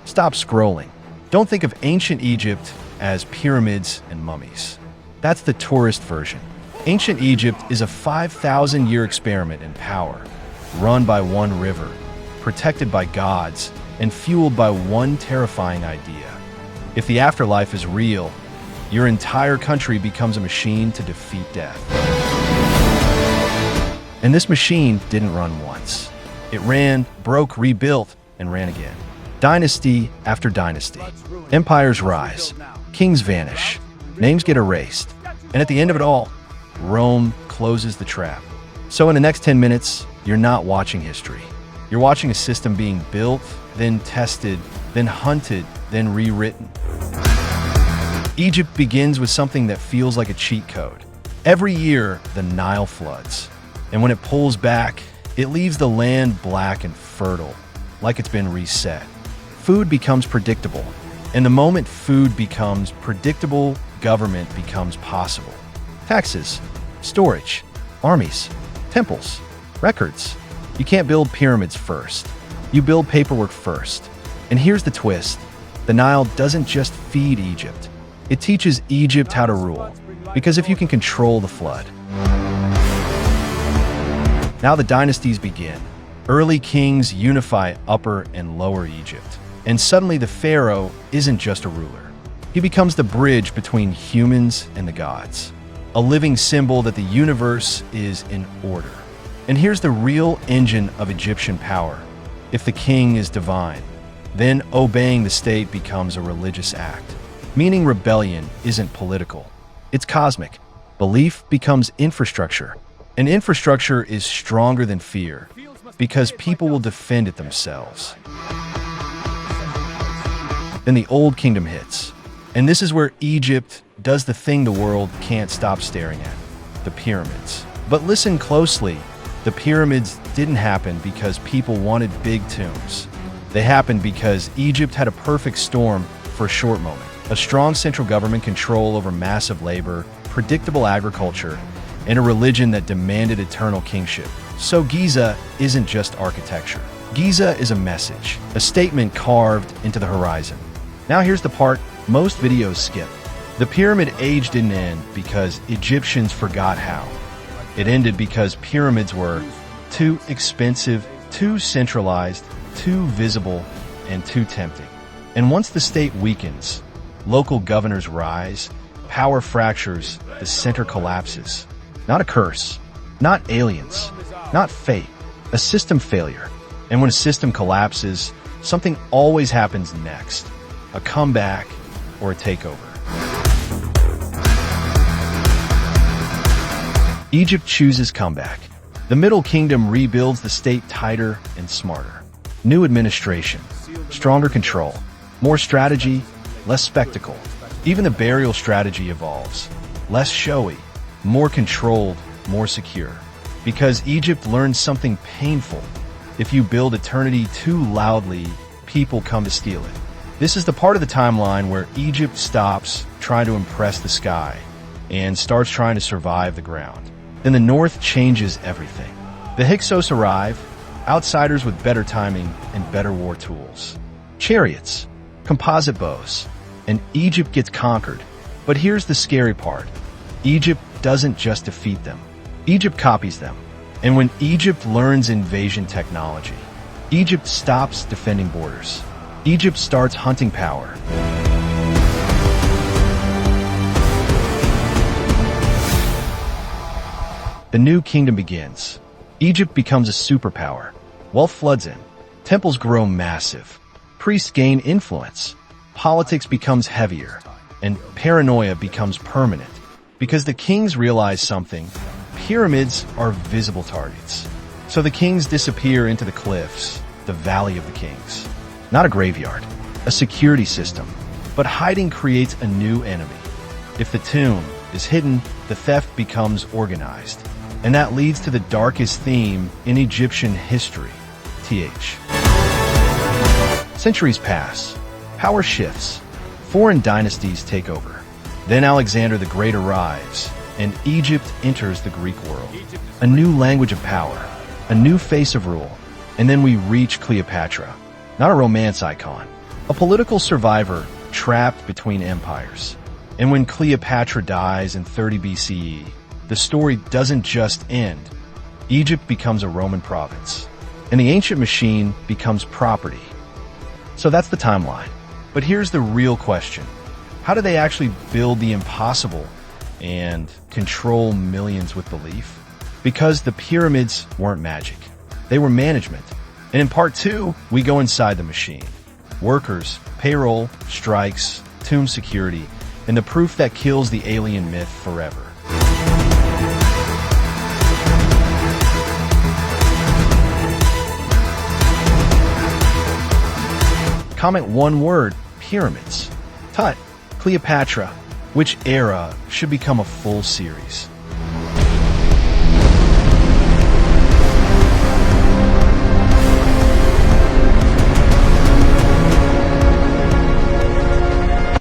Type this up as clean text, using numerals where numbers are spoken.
Stop scrolling. Don't think of ancient Egypt as pyramids and mummies. That's the tourist version. Ancient Egypt is a 5,000-year experiment in power, run by one river, protected by gods, and fueled by one terrifying idea. If the afterlife is real, your entire country becomes a machine to defeat death. And this machine didn't run once. It ran, broke, rebuilt, and ran again. Dynasty after dynasty. Empires rise. Kings vanish. Names get erased. And at the end of it all, Rome closes the trap. So in the next 10 minutes, you're not watching history. You're watching a system being built, then tested, then hunted, then rewritten. Egypt begins with something that feels like a cheat code. Every year, the Nile floods. And when it pulls back, it leaves the land black and fertile, like it's been reset. Food becomes predictable. And the moment food becomes predictable, government becomes possible. Taxes, storage, armies, temples, records. You can't build pyramids first. You build paperwork first. And here's the twist. The Nile doesn't just feed Egypt. It teaches Egypt how to rule. Because if you can control the flood. Now the dynasties begin. Early kings unify Upper and Lower Egypt. And suddenly the pharaoh isn't just a ruler. He becomes the bridge between humans and the gods. A living symbol that the universe is in order. And here's the real engine of Egyptian power. If the king is divine, then obeying the state becomes a religious act. Meaning rebellion isn't political. It's cosmic. Belief becomes infrastructure. And infrastructure is stronger than fear because people will defend it themselves. Then the Old Kingdom hits. And this is where Egypt does the thing the world can't stop staring at, the pyramids. But listen closely, the pyramids didn't happen because people wanted big tombs. They happened because Egypt had a perfect storm for a short moment. A strong central government control over massive labor, predictable agriculture, and a religion that demanded eternal kingship. So Giza isn't just architecture. Giza is a message, a statement carved into the horizon. Now here's the part most videos skip. The pyramid age didn't end because Egyptians forgot how. It ended because pyramids were too expensive, too centralized, too visible, and too tempting. And once the state weakens, local governors rise, power fractures, the center collapses. Not a curse, not aliens, not fate, a system failure. And when a system collapses, something always happens next. A comeback or a takeover. Egypt chooses comeback. The Middle Kingdom rebuilds the state tighter and smarter. New administration, stronger control, more strategy, less spectacle. Even the burial strategy evolves. Less showy, more controlled, more secure. Because Egypt learned something painful. If you build eternity too loudly, people come to steal it. This is the part of the timeline where Egypt stops trying to impress the sky and starts trying to survive the ground. Then the North changes everything. The Hyksos arrive, outsiders with better timing and better war tools. Chariots, composite bows, and Egypt gets conquered. But here's the scary part. Egypt doesn't just defeat them. Egypt copies them. And when Egypt learns invasion technology, Egypt stops defending borders. Egypt starts hunting power. The new kingdom begins. Egypt becomes a superpower. Wealth floods in. Temples grow massive. Priests gain influence. Politics becomes heavier. And paranoia becomes permanent. Because the kings realize something. Pyramids are visible targets. So the kings disappear into the cliffs, the Valley of the Kings. Not a graveyard, a security system. But hiding creates a new enemy. If the tomb is hidden, the theft becomes organized. And that leads to the darkest theme in Egyptian history, TH. Centuries pass. Power shifts. Foreign dynasties take over. Then Alexander the Great arrives, and Egypt enters the Greek world. A new language of power, a new face of rule. And then we reach Cleopatra. Not a romance icon, a political survivor trapped between empires. And when Cleopatra dies in 30 BCE, the story doesn't just end. Egypt becomes a Roman province, and the ancient machine becomes property. So that's the timeline. But here's the real question. How do they actually build the impossible and control millions with belief? Because the pyramids weren't magic. They were management. And in part 2, we go inside the machine. Workers, payroll, strikes, tomb security, and the proof that kills the alien myth forever. Comment one word, pyramids. Tut, Cleopatra. Which era should become a full series?